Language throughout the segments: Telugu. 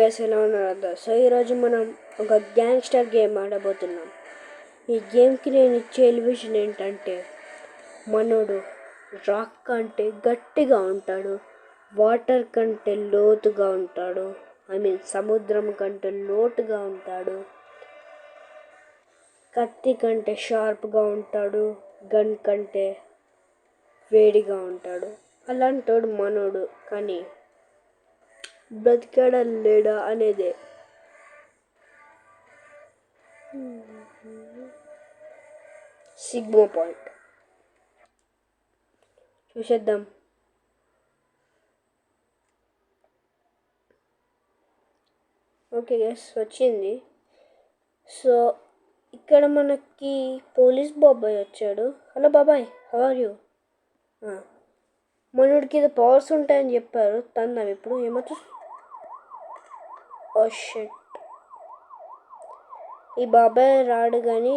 గైస్ ఎలా ఉన్నారు? సో ఈరోజు మనం ఒక గ్యాంగ్స్టర్ గేమ్ ఆడబోతున్నాం. ఈ గేమ్కి నేను ఇచ్చే ఎలివేషన్ ఏంటంటే, మనోడు రాక్ కంటే గట్టిగా ఉంటాడు, వాటర్ కంటే లోతుగా ఉంటాడు, సముద్రం కంటే లోతుగా ఉంటాడు, కత్తి కంటే షార్ప్గా ఉంటాడు, గన్ కంటే వేడిగా ఉంటాడు. అలాంటోడు మనోడు, కానీ బ్రతికాడా లేడా అనేదే. సిగ్మా పాయింట్ చూసేద్దాం. ఓకే గైస్, వచ్చింది. సో ఇక్కడ మనకి పోలీస్ బాబాయ్ వచ్చాడు. హలో బాబాయ్, హౌ ఆర్ యూ? మనోడికి ఇది పవర్స్ ఉంటాయని చెప్పారు. తందాం ఇప్పుడు ఏమవుతుంది. ఓ షిట్, ఈ బాబాయ్ రాడు కానీ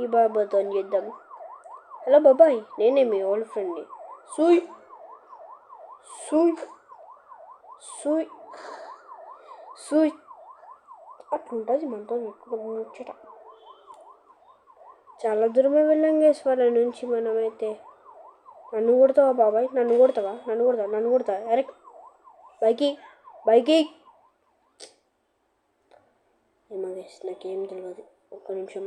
ఈ బాబాయ్తో చేద్దాం. హలో బాబాయ్, నేనే మీ ఓల్డ్ ఫ్రెండ్ని. సూయ్ సూయ్ సూయ్ సూయ్ అట్లుంటుంది మనతో ముచ్చట. చాలా దూరమే వెళ్ళాం గేస్ వాళ్ళ నుంచి మనమైతే. నన్ను కొడతావా బాబాయ్? నన్ను కొడతావా? అరే బైకి ఏమో గైస్, నాకేం తెలియదు. ఒక్క నిమిషం.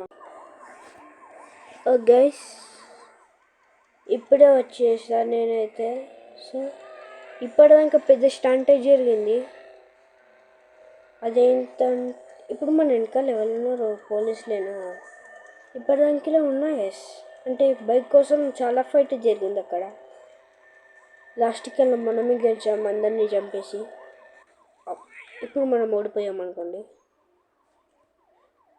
గైస్ ఇప్పుడే వచ్చేసా నేనైతే. సో ఇప్పటిదాకా పెద్ద స్టంటే జరిగింది. అదేంటంటే ఇప్పుడు మన వెనకాల ఎవరున్నారు? పోలీసులేనా? ఇప్పటిదానికిలా ఉన్నాయి గైస్. అంటే బైక్ కోసం చాలా ఫైట్ జరిగింది అక్కడ. లాస్ట్కి వెళ్ళి మనమే గెలిచాము అందరినీ చంపేసి. ఇప్పుడు మనం ఓడిపోయామనుకోండి.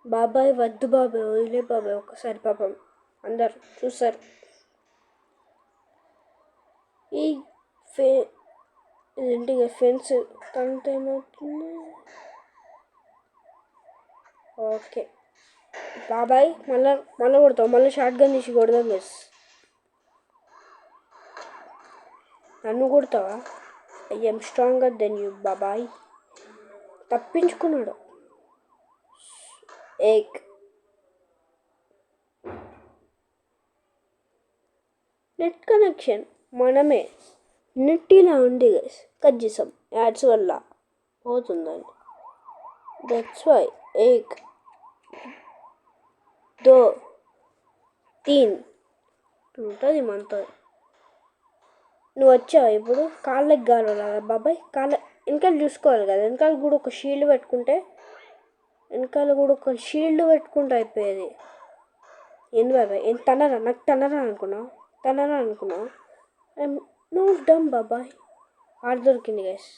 బాబాయ్ వద్దు బాబాయ్, వదిలే బాబాయ్ ఒక్కసారి, పాపం అందరు చూస్తారు. ఈ ఇదేంటి ఫెన్స్ తంత ఏమవుతుంది? ఓకే బాబాయ్, మళ్ళీ కొడతావు? మళ్ళీ షార్ట్ గన్ తీసి కొడదాం బస్. నన్ను కొడతావా? I M stronger then you బాబాయ్. తప్పించుకున్నాడు. నెట్ కనెక్షన్ మనమే. నెట్ ఇలా ఉంది గైస్, కట్ చేసాం యాడ్స్ వల్ల పోతుందని. దట్స్ వై 1 2 3 ఉంటుంది మనతో. నువ్వు వచ్చావు ఇప్పుడు. కాళ్ళకి గాలి బాబాయ్, కాళ్ళ వెనకాల చూసుకోవాలి కదా. వెనకాల కూడా ఒక షీల్డ్ పెట్టుకుంటే అయిపోయేది. ఏంది బాబాయ్, ఏం తనరా? నాకు తనరా అనుకున్నావు? నువ్వు డమ్ బాబాయ్. ఆడ దొరికింది గైస్.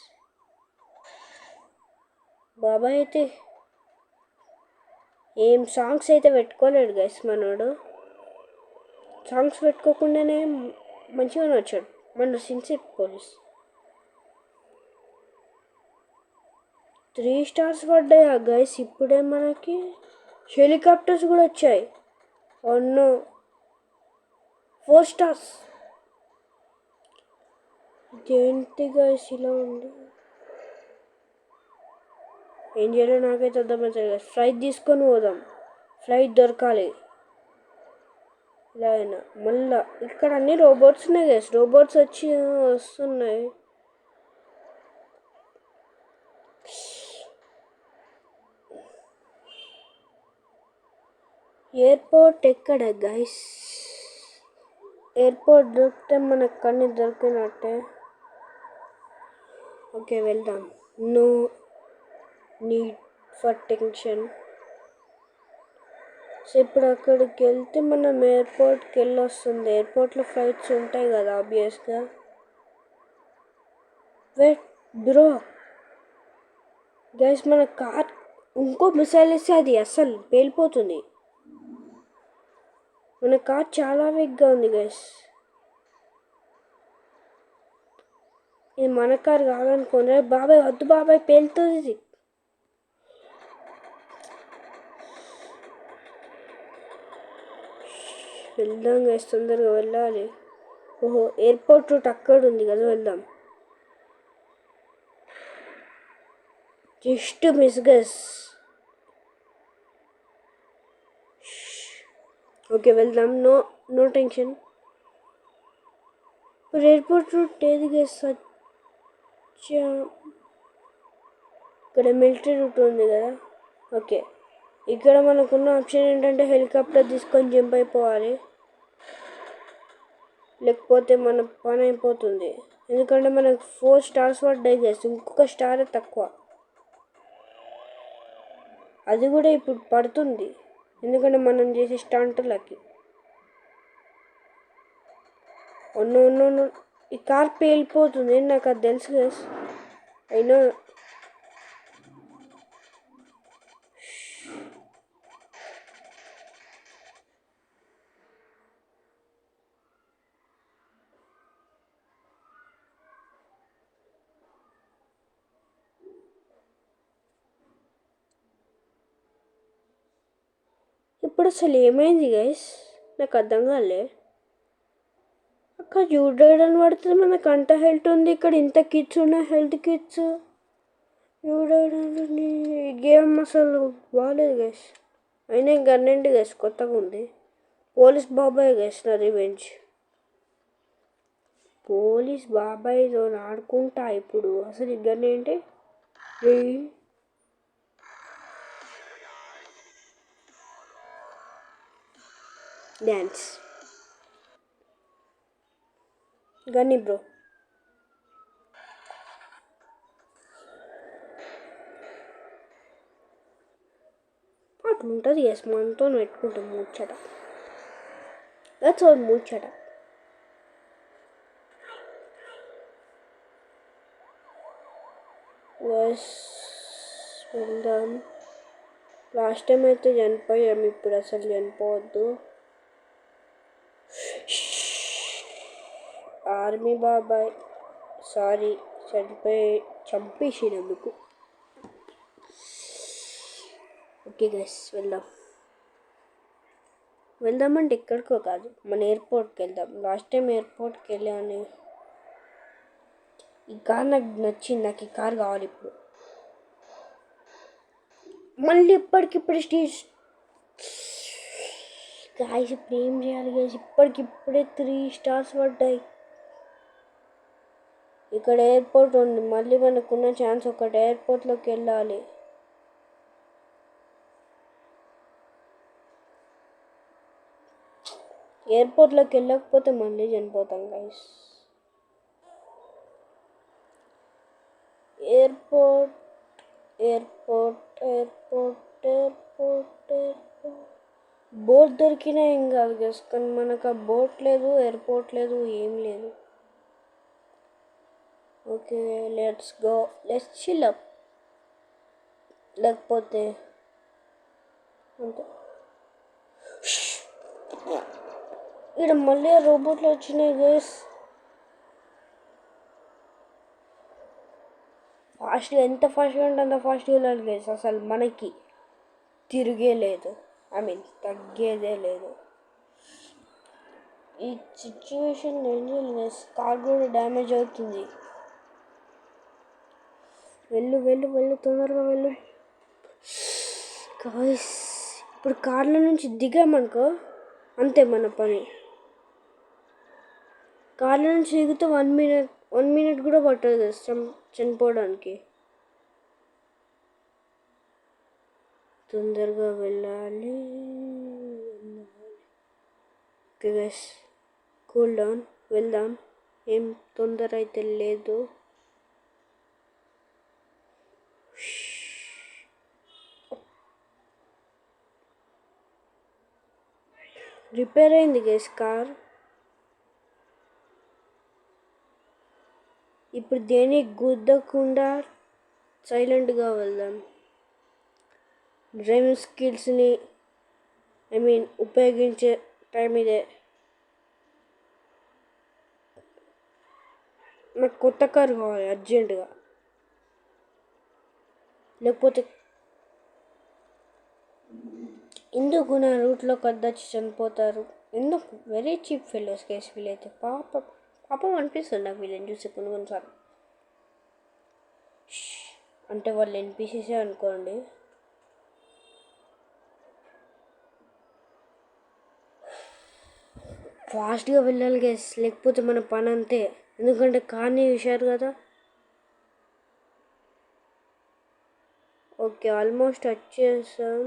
బాబాయ్ అయితే ఏం సాంగ్స్ అయితే పెట్టుకోలేడు గైస్ మనోడు. సాంగ్స్ పెట్టుకోకుండానే మంచిగానే వచ్చాడు మన సిన్సియర్ పోలీస్. 3 స్టార్స్ పడ్డాయా గైస్? ఇప్పుడే మనకి హెలికాప్టర్స్ కూడా వచ్చాయి. No 4 stars. ఇదేంటి గైస్ ఇలా ఉంది? ఏం చేయాలో నాకైతే అర్థమవుతుంది గైస్. ఫ్లైట్ తీసుకొని పోదాం. ఫ్లైట్ దొరకాలి ఇలా అయినా. మళ్ళా ఇక్కడ అన్ని రోబోట్స్ ఉన్నాయి గైస్. రోబోట్స్ వస్తున్నాయి. ఎయిర్పోర్ట్ ఎక్కడ గైస్? ఎయిర్పోర్ట్ దొరికితే మనకు కన్నీ దొరికినట్టే. ఓకే వెళ్దాం. No need for tension. So ఇప్పుడు అక్కడికి వెళ్తే మనం ఎయిర్పోర్ట్కి వెళ్ళొస్తుంది. ఎయిర్పోర్ట్లో ఫ్లైట్స్ ఉంటాయి కదా ఆబ్వియస్గా. వెయిట్ బ్రో గైస్, మన కార్ ఇంకో మిసైల్ వేస్తే అది అస్సలు పేలిపోతుంది. మన కార్ చాలా వీక్గా ఉంది గైస్. ఇది మన కార్ కాదనుకోండి. బాబాయ్ వద్దు బాబాయ్, పేలుతుంది ఇది. వెళ్దాం గైస్, తొందరగా వెళ్ళాలి. ఓహో, ఎయిర్పోర్ట్ రూట్ అక్కడ ఉంది కదా, వెళ్దాం. Just miss guys. ఓకే వెళ్దాం. No no tension. ఇప్పుడు ఎయిర్పోర్ట్ రూట్ ఏది గెస్ వచ్చా? ఇక్కడ మిలిటరీ రూట్ ఉంది కదా. ఓకే, ఇక్కడ మనకున్న ఆప్షన్ ఏంటంటే హెలికాప్టర్ తీసుకొని జంప్ అయిపోవాలి, లేకపోతే మన పని అయిపోతుంది. ఎందుకంటే మనకు 4 స్టార్స్ పడ్డాయి గెస్, ఇంకొక స్టార్ తక్కువ. అది కూడా ఇప్పుడు పడుతుంది ఎందుకంటే మనం చేసే స్టంట్లకి. ఒన్నో ఈ కార్ పేలిపోతుంది, నాకు అది తెలుసు గెస్. అయినా ఇప్పుడు అసలు ఏమైంది గైస్, నాకు అర్థం కాలే. అక్కడ చూడడం పడుతుంది, మనకు అంత హెల్త్ ఉంది, ఇక్కడ ఇంత కిట్స్ ఉన్నాయి, హెల్త్ కిట్స్. చూడడానికి గేమ్ అసలు బాగాలేదు గైస్. అయినా గన్ ఏంటి గైస్, కొత్తగా ఉంది. పోలీస్ బాబాయ్ గైస్ నా రివెంజ్. పోలీస్ బాబాయ్తో ఆడుకుంటా ఇప్పుడు. అసలు ఈ గన్ ఏంటి? డ్యాన్స్ గని బ్రో. అట్లా ఉంటుంది ఎస్, మనతో పెట్టుకుంటాం ముచ్చట. దట్స్ ఆల్ ముచ్చట. ఎస్ వెళ్దాం. లాస్ట్ టైం అయితే చనిపోయాము, ఇప్పుడు అసలు చనిపోవద్దు. ఆర్మీ బాబాయ్ సారీ, చంపేసినందుకు. ఓకే గైస్ వెళ్దామంటే ఎక్కడికో కాదు, మన ఎయిర్పోర్ట్కి వెళ్దాం. లాస్ట్ టైం ఎయిర్పోర్ట్కి వెళ్ళాను. ఈ కార్ నాకు నచ్చింది, నాకు ఈ కార్ కావాలి ఇప్పుడు. మళ్ళీ ఇప్పటికిప్పుడు గాయస్ ఇప్పుడు ఏం చేయాలి గాయస్? ఇప్పటికిప్పుడే 3 స్టార్స్ పడ్డాయి. ఇక్కడ ఎయిర్పోర్ట్ ఉంది, మళ్ళీ మనకున్న ఛాన్స్ ఒకటి ఎయిర్పోర్ట్లోకి వెళ్ళాలి. ఎయిర్పోర్ట్లోకి వెళ్ళకపోతే మళ్ళీ చనిపోతాం guys. Airport airport airport airport airport boat దొరికినా ఏం కాదు గైస్, కానీ మనకు ఆ బోట్ లేదు, ఎయిర్పోర్ట్ లేదు, ఏం లేదు. Okay let's go, let's chill up. లేకపోతే అంతే. ఇక్కడ మళ్ళీ రోబోట్లు వచ్చినాయి గైస్. ఫాస్ట్గా, ఎంత ఫాస్ట్గా ఉంటే అంత ఫాస్ట్గా వెళ్ళాలి గైస్. అసలు మనకి తిరిగే లేదు, ఐ మీన్ తగ్గేదే లేదు. ఈ సిచ్యువేషన్ ఏం చేయాలి గైస్? కార్ కూడా డ్యామేజ్ అవుతుంది. వెళ్ళు తొందరగా వెళ్ళు గాయ్స్. ఇప్పుడు కార్ల నుంచి దిగామనుకో అంతే మన పని. కార్ల నుంచి దిగితే 1 మినిట్ కూడా పట్టదు చనిపోవడానికి. తొందరగా వెళ్ళాలి. ఓకే గైస్, కూల్ డౌన్, వెళ్దాం. ఏం తొందర అయితే లేదు. రిపేర్ అయింది గైస్ కార్. ఇప్పుడు దేనికి గుద్దకుండా సైలెంట్గా వెళ్దాం. డ్రైవింగ్ స్కిల్స్ని ఉపయోగించే టైం ఇదే. నాకు కొత్త కారు కావాలి అర్జెంటుగా, లేకపోతే ఎందుకు నా రూట్లో కొద్దొచ్చి చనిపోతారు ఎందుకు? వెరీ చీప్ ఫెలోస్ కేసు వీలైతే. పాపం అనిపిస్తుంది నాకు వీళ్ళని చూసి కొన్నిసార్లు. అంటే వాళ్ళు ఎన్పిసిసే అనుకోండి. ఫాస్ట్గా వెళ్ళాలి గైస్, లేకపోతే మన పని అంతే. ఎందుకంటే కార్ని చూశారు కదా. ఓకే, ఆల్మోస్ట్ వచ్చేసాం.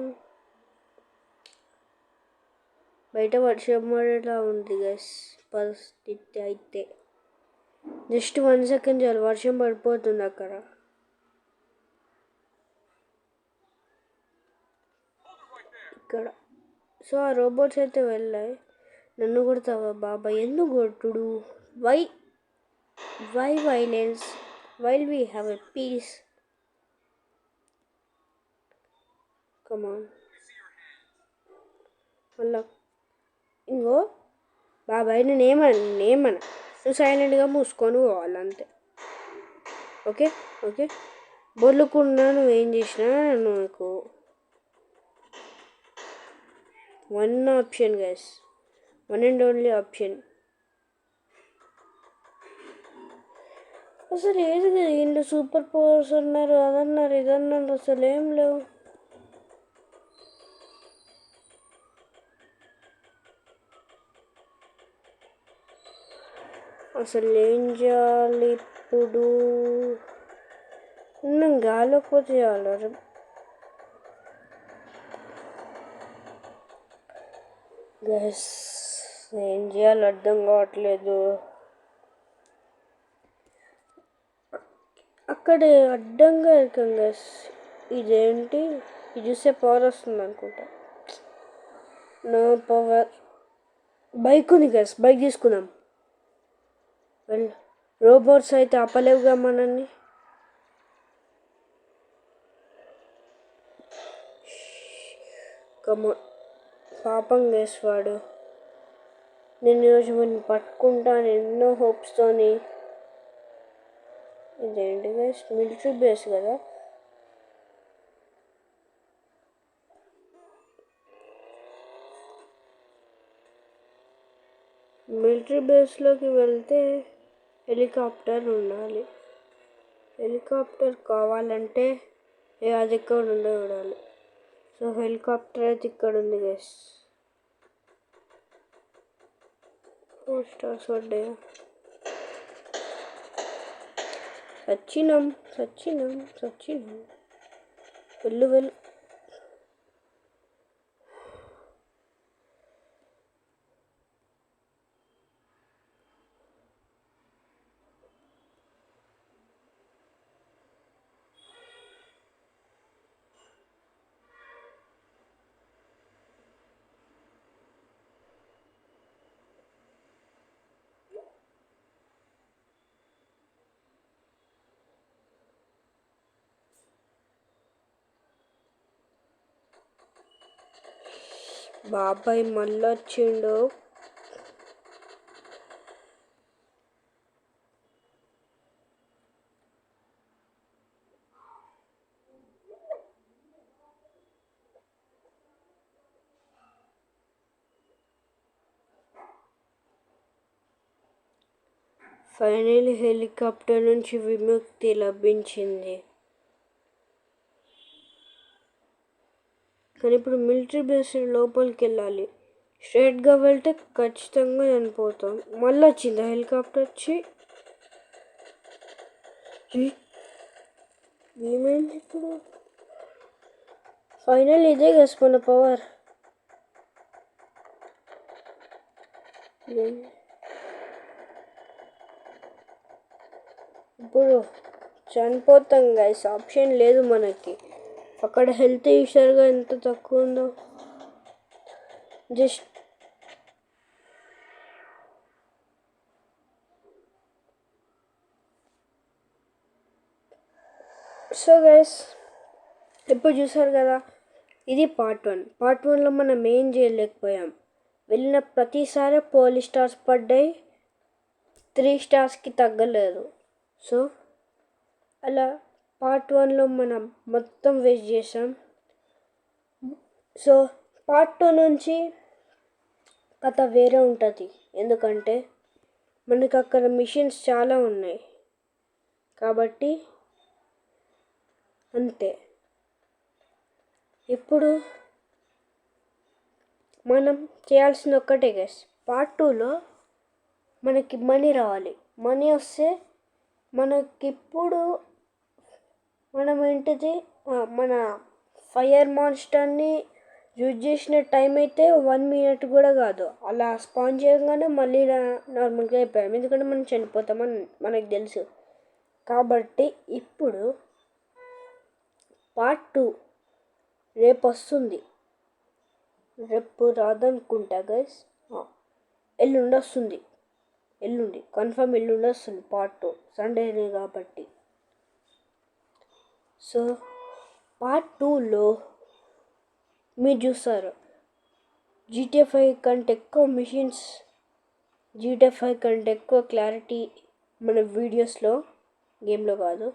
బయట వర్షం పడేలా ఉంది గైస్ పరిస్థితి అయితే. జస్ట్ 1 సెకండ్ చాలు, వర్షం పడిపోతుంది అక్కడ. ఇక్కడ సో ఆ రోబోట్స్ అయితే వెళ్ళాయి. నన్ను కొడతావా బాబాయ్? ఎందుకు కొట్టుడు? Why violence while we have a peace? Come on మళ్ళా. ఇంకో బాబాయ్ నేనేమన్నా నువ్వు సైలెంట్గా మూసుకొని పోవాలి అంతే. ఓకే ఓకే, బొర్లుకున్నా నువ్వేం చేసినా నాకు one option guys, one and only option. అసలు ఏది ఇంట్లో సూపర్ పవర్స్ అన్నారు, అదన్నారు, ఇదన్నారు, అసలు ఏం లేవు. అసలు ఏం చేయాలి ఇప్పుడు? నేను గాలిపోతే చేయాలి. గైస్ ఏం చేయాలో అర్థం కావట్లేదు. అక్కడ అడ్డంగా ఇరకం గైస్. ఇదేంటి? ఇది చూస్తే పవర్ వస్తుంది అనుకుంటా. No power. బైక్ ఉంది గైస్, బైక్ తీసుకుందాం. రోబోట్స్ అయితే ఆపలేవుగా మనల్ని. పాపం గైస్ వాడు. నేను ఈరోజు వాడిని పట్టుకుంటాను ఎన్నో హోప్స్తోని. ఇదేంటి గైస్, మిలిటరీ బేస్ కదా. మిలిటరీ బేస్లోకి వెళ్తే హెలికాప్టర్ ఉండాలి. హెలికాప్టర్ కావాలంటే అది ఎక్కడ ఉందో చూడాలి. సో హెలికాప్టర్ అయితే ఇక్కడ ఉంది గైస్. 4 స్టార్స్ పడ్డాయా? సచ్చినం. వెళ్ళు. బాబాయ్ మళ్ళీ వచ్చిండు. ఫైనల్ హెలికాప్టర్ నుంచి విముక్తి లభించింది. కానీ ఇప్పుడు మిలిటరీ బేస్ లోపలికి వెళ్ళాలి. స్ట్రైట్గా వెళ్తే ఖచ్చితంగా చనిపోతాం. మళ్ళీ వచ్చిందా హెలికాప్టర్? వచ్చి ఏమైంది ఇప్పుడు? ఫైనల్ ఇదే గస్ మన పవర్. ఇప్పుడు చనిపోతాం గైస్, ఆప్షన్ లేదు మనకి. అక్కడ హెల్త్ చూసారుగా ఎంత తక్కువ ఉందో. జస్ట్ సో గైస్ ఇప్పుడు చూసారు కదా, ఇది పార్ట్ 1. పార్ట్ 1లో మనం ఏం చేయలేకపోయాం. వెళ్ళిన ప్రతిసారి పోలీస్ స్టార్స్ పడ్డాయి, 3 స్టార్స్కి తగ్గలేదు. సో అలా పార్ట్ 1లో మనం మొత్తం వేస్ట్ చేసాం. సో పార్ట్ 2 నుంచి కథ వేరే ఉంటుంది. ఎందుకంటే మనకి అక్కడ మిషన్స్ చాలా ఉన్నాయి కాబట్టి అంతే. ఇప్పుడు మనం చేయాల్సిన ఒక్కటే గైస్, పార్ట్ 2లో మనకి మనీ రావాలి. మనీ వస్తే మనకిప్పుడు మనం ఏంటిది మన ఫైర్ మాన్స్టర్ని యూజ్ చేసిన టైం అయితే 1 minute కూడా కాదు. అలా స్పాన్ చేయగానే మళ్ళీ నార్మల్గా అయిపోయాం, ఎందుకంటే మనం చనిపోతామని మనకు తెలుసు. కాబట్టి ఇప్పుడు పార్ట్ 2 రేపు వస్తుంది. రేపు రాదనుకుంటా గైస్, ఎల్లుండి వస్తుంది. కన్ఫర్మ్ ఎల్లుండి వస్తుంది పార్ట్ 2, సండేనే కాబట్టి. సో పార్ట్ 2లో మీరు చూస్తారు GTA 5 కంటే ఎక్కువ మిషన్స్, GTA 5 కంటే ఎక్కువ క్లారిటీ మన వీడియోస్లో, గేమ్లో కాదు.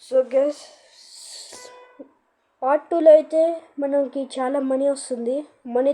సో గైస్, పార్ట్ 2లో అయితే మనకి చాలా మనీ వస్తుంది. మనీ